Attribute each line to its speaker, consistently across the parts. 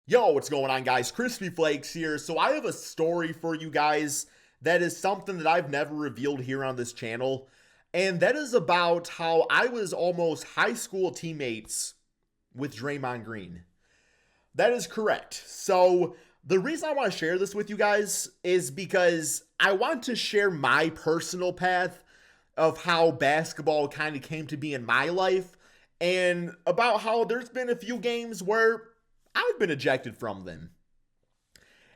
Speaker 1: Yo, what's going on, guys? Crispy Flakes here. So I have a story for you guys that is something that I've never revealed here on this channel, and that is about how I was almost high school teammates with Draymond Green. That is correct. So the reason I want to share this with you guys is because I want to share my personal path of how basketball kind of came to be in my life, and about how there's been a few games where I've been ejected from them.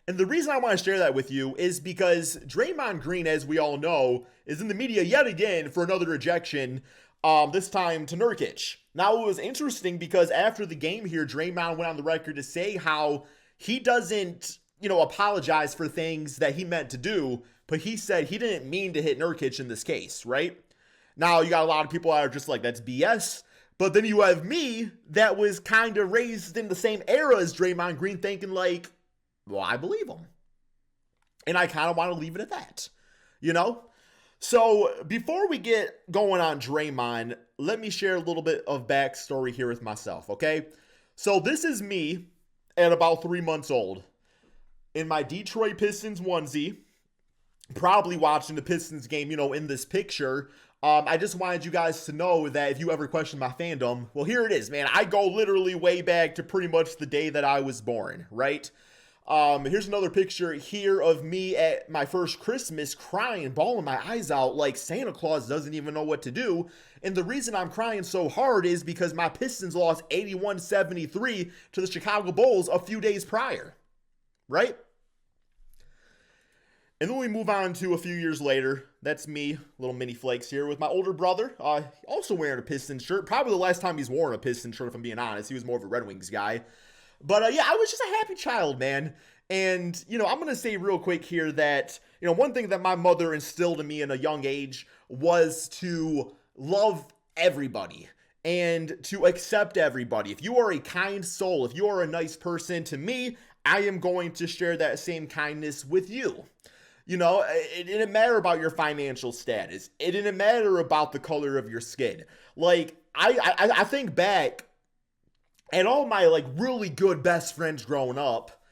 Speaker 1: And the reason I want to share that with you is because Draymond Green, as we all know, is in the media yet again for another ejection, this time to Nurkic. Now, it was interesting because after the game here, Draymond went on the record to say how he doesn't, apologize for things that he meant to do, but he said he didn't mean to hit Nurkic in this case, right? Now, you got a lot of people that are just like, that's BS. But then you have me that was kind of raised in the same era as Draymond Green thinking like, well, I believe him. And I kind of want to leave it at that, you know? So before we get going on Draymond, let me share a little bit of backstory here with myself, okay? So this is me at about 3 months old in my Detroit Pistons onesie, probably watching the Pistons game, in this picture. I just wanted you guys to know that if you ever question my fandom, well, here it is, man. I go literally way back to pretty much the day that I was born, right? Here's another picture here of me at my first Christmas crying, bawling my eyes out like Santa Claus doesn't even know what to do. And the reason I'm crying so hard is because my Pistons lost 81-73 to the Chicago Bulls a few days prior, right? And then we move on to a few years later. That's me, little mini flakes here, with my older brother, also wearing a Pistons shirt. Probably the last time he's worn a Pistons shirt, if I'm being honest. He was more of a Red Wings guy. But yeah, I was just a happy child, man. And, I'm going to say real quick here that, one thing that my mother instilled in me in a young age was to love everybody and to accept everybody. If you are a kind soul, if you are a nice person to me, I am going to share that same kindness with you. It didn't matter about your financial status. It didn't matter about the color of your skin. Like, I think back at all my, really good best friends growing up,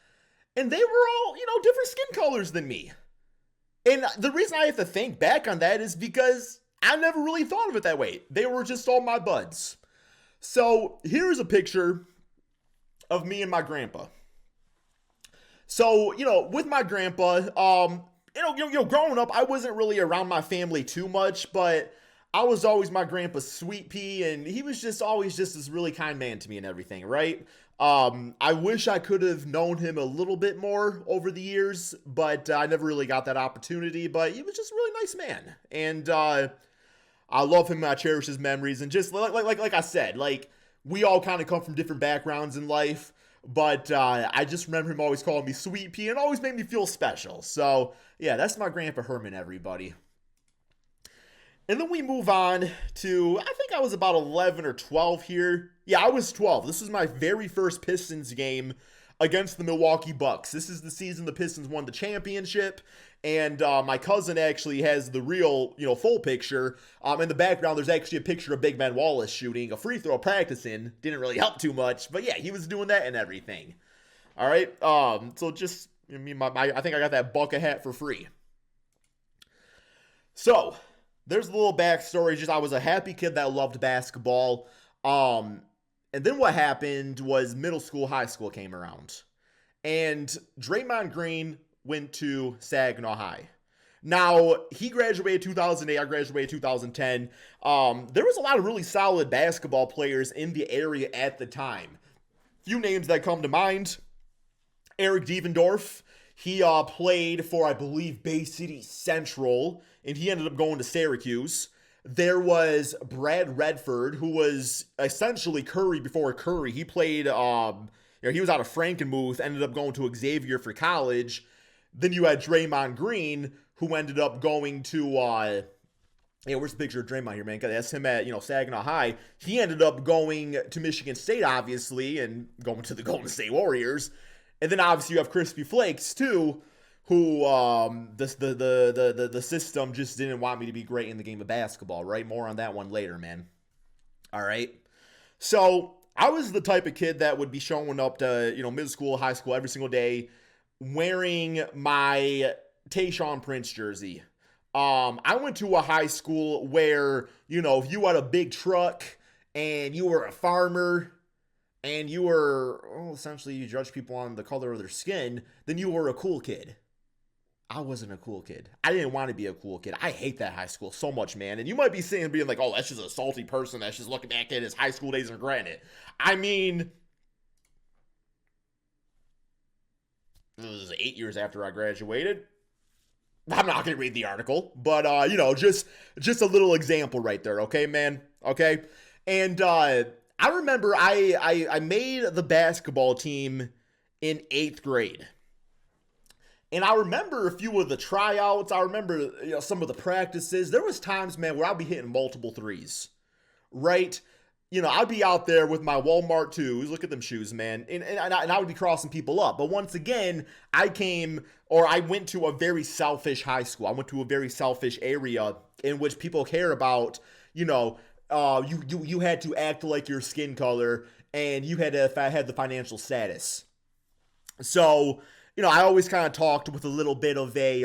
Speaker 1: and they were all, different skin colors than me. And the reason I have to think back on that is because I never really thought of it that way. They were just all my buds. So, here's a picture of me and my grandpa. So, with my grandpa, growing up, I wasn't really around my family too much, but I was always my grandpa's sweet pea, and he was just always just this really kind man to me and everything, right? I wish I could have known him a little bit more over the years, but I never really got that opportunity, but he was just a really nice man, and I love him, I cherish his memories, and just like I said, we all kind of come from different backgrounds in life, but I just remember him always calling me Sweet Pea and always made me feel special. So, yeah, that's my Grandpa Herman, everybody. And then we move on to, I think I was about 11 or 12 here. Yeah, I was 12. This was my very first Pistons game against the Milwaukee Bucks. This is the season the Pistons won the championship. And my cousin actually has the real, full picture. In the background, there's actually a picture of Big Ben Wallace shooting a free throw practicing. Didn't really help too much, but yeah, he was doing that and everything. All right. So just, I think I got that bucket hat for free. So there's a little backstory. Just I was a happy kid that loved basketball. And then what happened was middle school, high school came around, and Draymond Green went to Saginaw High. Now, he graduated 2008, I graduated 2010. There was a lot of really solid basketball players in the area at the time. Few names that come to mind: Eric Devendorf. He played for, I believe, Bay City Central, and he ended up going to Syracuse. There was Brad Redford, who was essentially Curry before Curry. He played, he was out of Frankenmuth, ended up going to Xavier for college. Then you had Draymond Green, who ended up going to, where's the picture of Draymond here, man? That's him at, Saginaw High. He ended up going to Michigan State, obviously, and going to the Golden State Warriors. And then obviously you have Crispy Flakes, too, who the system just didn't want me to be great in the game of basketball, right? More on that one later, man. All right. So I was the type of kid that would be showing up to, middle school, high school every single day wearing my Tayshaun Prince jersey. I went to a high school where, if you had a big truck and you were a farmer and you were, well, essentially you judge people on the color of their skin, then you were a cool kid. I wasn't a cool kid. I didn't want to be a cool kid. I hate that high school so much, man. And you might be sitting and being like, oh, that's just a salty person that's just looking back at his high school days and regretting it. I mean, it was 8 years after I graduated. I'm not going to read the article, but, just a little example right there, okay, man? Okay? And I remember I made the basketball team in 8th grade. And I remember a few of the tryouts. I remember some of the practices. There was times, man, where I'd be hitting multiple threes, right? I'd be out there with my Walmart 2s. Look at them shoes, man. And I would be crossing people up. But once again, I went to a very selfish high school. I went to a very selfish area in which people care about, you had to act like your skin color and you had to have the financial status. So, I always kind of talked with a little bit of a,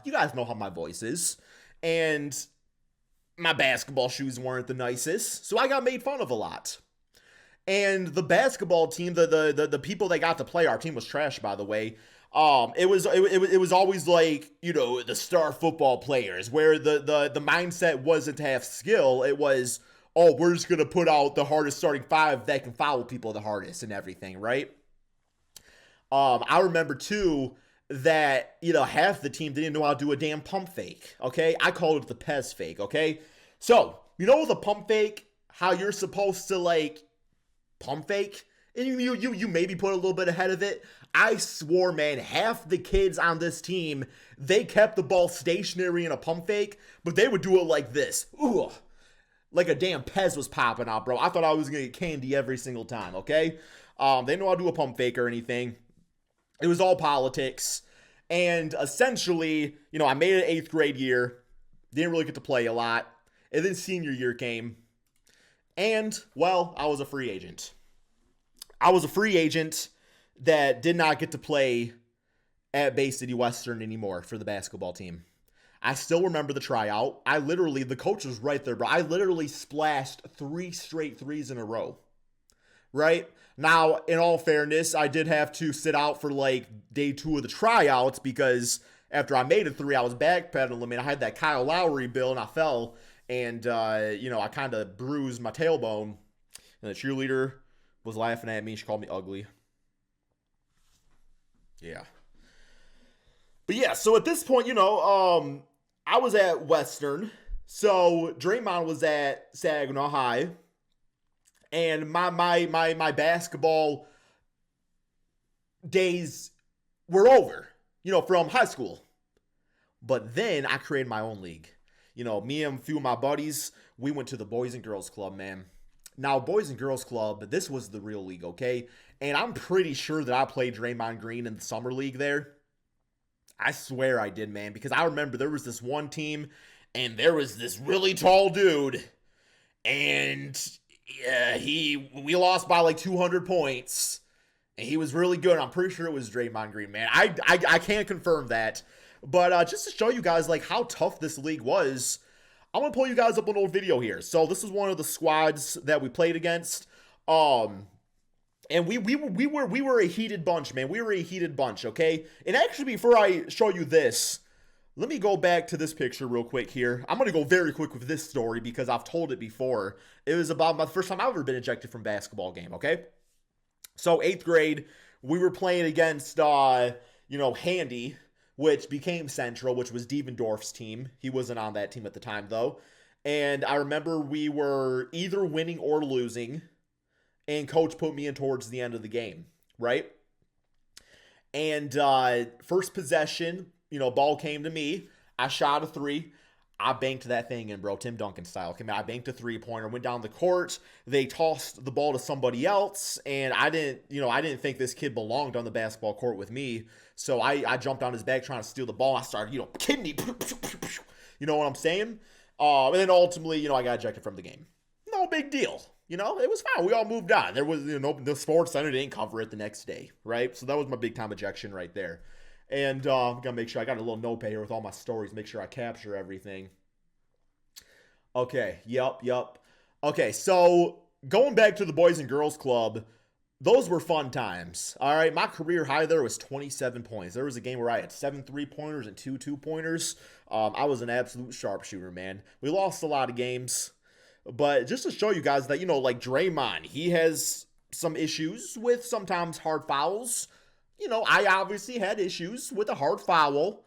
Speaker 1: you guys know how my voice is. And my basketball shoes weren't the nicest, so I got made fun of a lot. And the basketball team, the people that got to play, our team was trash, by the way. It was always like, the star football players, where the mindset wasn't to have skill. It was, oh, we're just going to put out the hardest starting five that can foul people the hardest and everything, right? I remember, too, that, half the team didn't know how to do a damn pump fake, okay? I called it the Pez fake, okay? So, the pump fake, how you're supposed to, pump fake? And you maybe put a little bit ahead of it. I swore, man, half the kids on this team, they kept the ball stationary in a pump fake, but they would do it like this. Ooh, like a damn Pez was popping out, bro. I thought I was going to get candy every single time, okay? They didn't know how to do a pump fake or anything. It was all politics. And essentially, I made it 8th grade year. Didn't really get to play a lot. And then senior year came. And, well, I was a free agent. I was a free agent that did not get to play at Bay City Western anymore for the basketball team. I still remember the tryout. The coach was right there, bro. I literally splashed 3 straight threes in a row. Right? Now, in all fairness, I did have to sit out for day 2 of the tryouts because after I made a 3, I was backpedaling. I mean, I had that Kyle Lowry bill and I fell and, I kind of bruised my tailbone. And the cheerleader was laughing at me. She called me ugly. Yeah. But yeah, so at this point, I was at Western. So Draymond was at Saginaw High. And my basketball days were over, from high school. But then I created my own league. Me and a few of my buddies, we went to the Boys and Girls Club, man. Now, Boys and Girls Club, this was the real league, okay? And I'm pretty sure that I played Draymond Green in the summer league there. I swear I did, man, because I remember there was this one team, and there was this really tall dude, and yeah, we lost by 200 points, and he was really good. I'm pretty sure it was Draymond Green, man. I can't confirm that, but just to show you guys how tough this league was, I'm gonna pull you guys up an old video here. So this is one of the squads that we played against, and we were a heated bunch, man. We were a heated bunch, okay? And actually, before I show you this, let me go back to this picture real quick here. I'm going to go very quick with this story because I've told it before. It was about the first time I've ever been ejected from a basketball game, okay? So 8th grade, we were playing against, Handy, which became Central, which was Devendorf's team. He wasn't on that team at the time, though. And I remember we were either winning or losing, and coach put me in towards the end of the game, right? And first possession, ball came to me. I shot a 3. I banked that thing in, bro. Tim Duncan style. Okay, man, I banked a 3-pointer, went down the court. They tossed the ball to somebody else, and I didn't think this kid belonged on the basketball court with me. So I jumped on his back trying to steal the ball. I started, kidney. You know what I'm saying? And then ultimately, I got ejected from the game. No big deal. You know, it was fine. We all moved on. There was, the Sports Center didn't cover it the next day, right? So that was my big time ejection right there. And I'm gonna make sure I got a little notepad here with all my stories. Make sure I capture everything. Okay. Yep. Okay. So going back to the Boys and Girls Club, those were fun times. All right. My career high there was 27 points. There was a game where I had 7 3-pointers and 2 2-pointers. I was an absolute sharpshooter, man. We lost a lot of games. But just to show you guys that, like Draymond, he has some issues with sometimes hard fouls. I obviously had issues with a hard foul.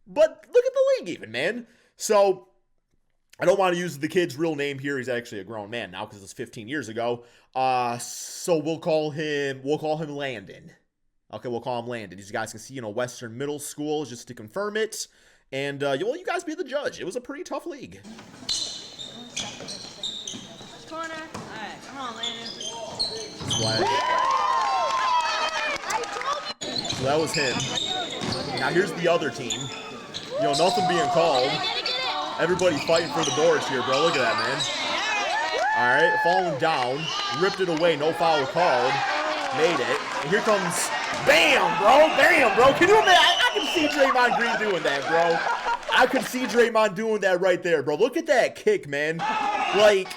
Speaker 1: But look at the league even, man. So I don't want to use the kid's real name here. He's actually a grown man now because it's 15 years ago. So we'll call him Landon. Okay, we'll call him Landon. These guys can see, Western Middle School just to confirm it. And, you guys be the judge. It was a pretty tough league.
Speaker 2: Corner. All right, come on, Landon.
Speaker 1: So that was him. Now here's the other team. Nothing being called. Everybody fighting for the boards here, bro. Look at that, man. All right, falling down. Ripped it away. No foul called. Made it. And here comes... Bam, bro. Bam, bro. Can you imagine? I can see Draymond Green doing that, bro. I could see Draymond doing that right there, bro. Look at that kick, man. Like...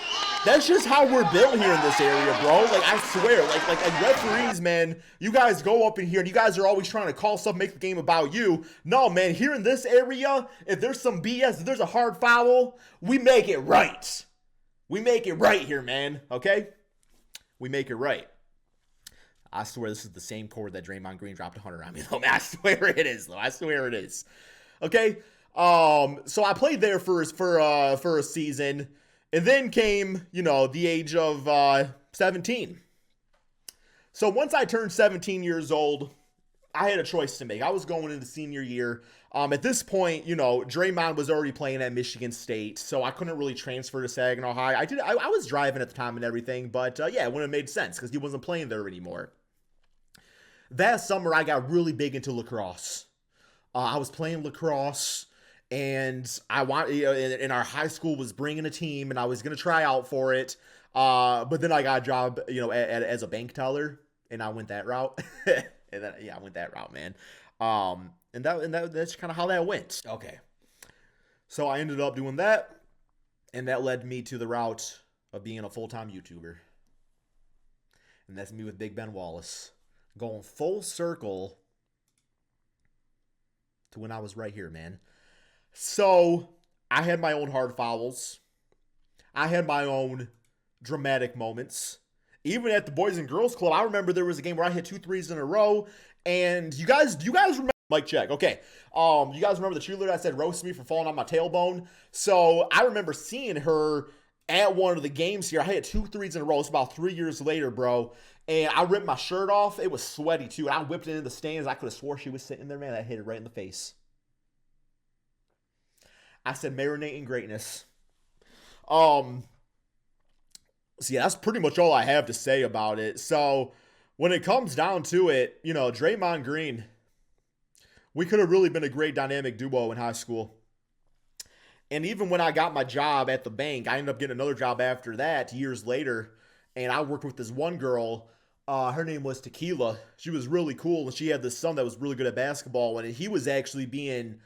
Speaker 1: That's just how we're built here in this area, bro. Like, I swear, like referees, man, you guys go up in here and you guys are always trying to call stuff, make the game about you. No, man, here in this area, if there's some BS, if there's a hard foul, we make it right. We make it right here, man, okay? We make it right. I swear this is the same chord that Draymond Green dropped 100 on me, though, man. I swear it is, though. I swear it is. Okay? So I played there for a season. And then came, the age of 17. So once I turned 17 years old, I had a choice to make. I was going into senior year. At this point, Draymond was already playing at Michigan State, so I couldn't really transfer to Saginaw High. I was driving at the time and everything, but yeah, it wouldn't have made sense because he wasn't playing there anymore. That summer, I got really big into lacrosse. I was playing lacrosse. And and our high school was bringing a team, and I was gonna try out for it. But then I got a job, as a bank teller, and I went that route. And then I went that route, man. And that's kind of how that went. Okay, so I ended up doing that, and that led me to the route of being a full-time YouTuber. And that's me with Big Ben Wallace, going full circle to when I was right here, man. So, I had my own hard fouls. I had my own dramatic moments. Even at the Boys and Girls Club, I remember there was a game where I hit 2 threes in a row. And you guys remember... Mic check. Okay. You guys remember the cheerleader that said roast me for falling on my tailbone? So, I remember seeing her at one of the games here. I hit 2 threes in a row. It's about 3 years later, bro. And I ripped my shirt off. It was sweaty, too. And I whipped it into the stands. I could have swore she was sitting there, man. I hit it right in the face. I said marinate in greatness. So yeah, that's pretty much all I have to say about it. So when it comes down to it, Draymond Green, we could have really been a great dynamic duo in high school. And even when I got my job at the bank, I ended up getting another job after that years later. And I worked with this one girl. Her name was Tequila. She was really cool. And she had this son that was really good at basketball. And he was actually being...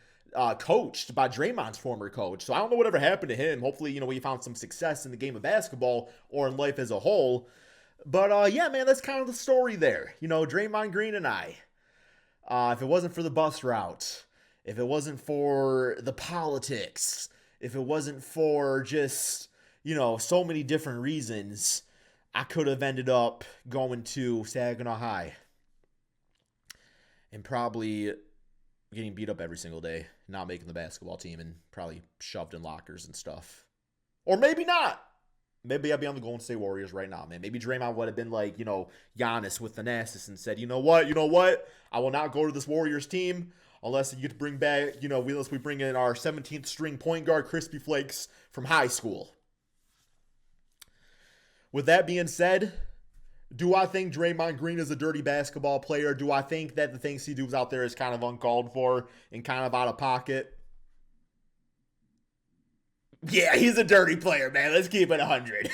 Speaker 1: coached by Draymond's former coach. So I don't know whatever happened to him. Hopefully, he found some success in the game of basketball or in life as a whole. But yeah, man, that's kind of the story there. Draymond Green and I. If it wasn't for the bus route, if it wasn't for the politics, if it wasn't for just, so many different reasons, I could have ended up going to Saginaw High. And probably getting beat up every single day, not making the basketball team, and probably shoved in lockers and stuff. Or maybe not. Maybe I'd be on the Golden State Warriors right now, man. Maybe Draymond would have been like, Giannis with Thanasis and said, you know what? I will not go to this Warriors team unless you get to bring back, unless we bring in our 17th string point guard, Crispy Flakes, from high school. With that being said, do I think Draymond Green is a dirty basketball player? Do I think that the things he does out there is kind of uncalled for and kind of out of pocket? Yeah, he's a dirty player, man. Let's keep it 100.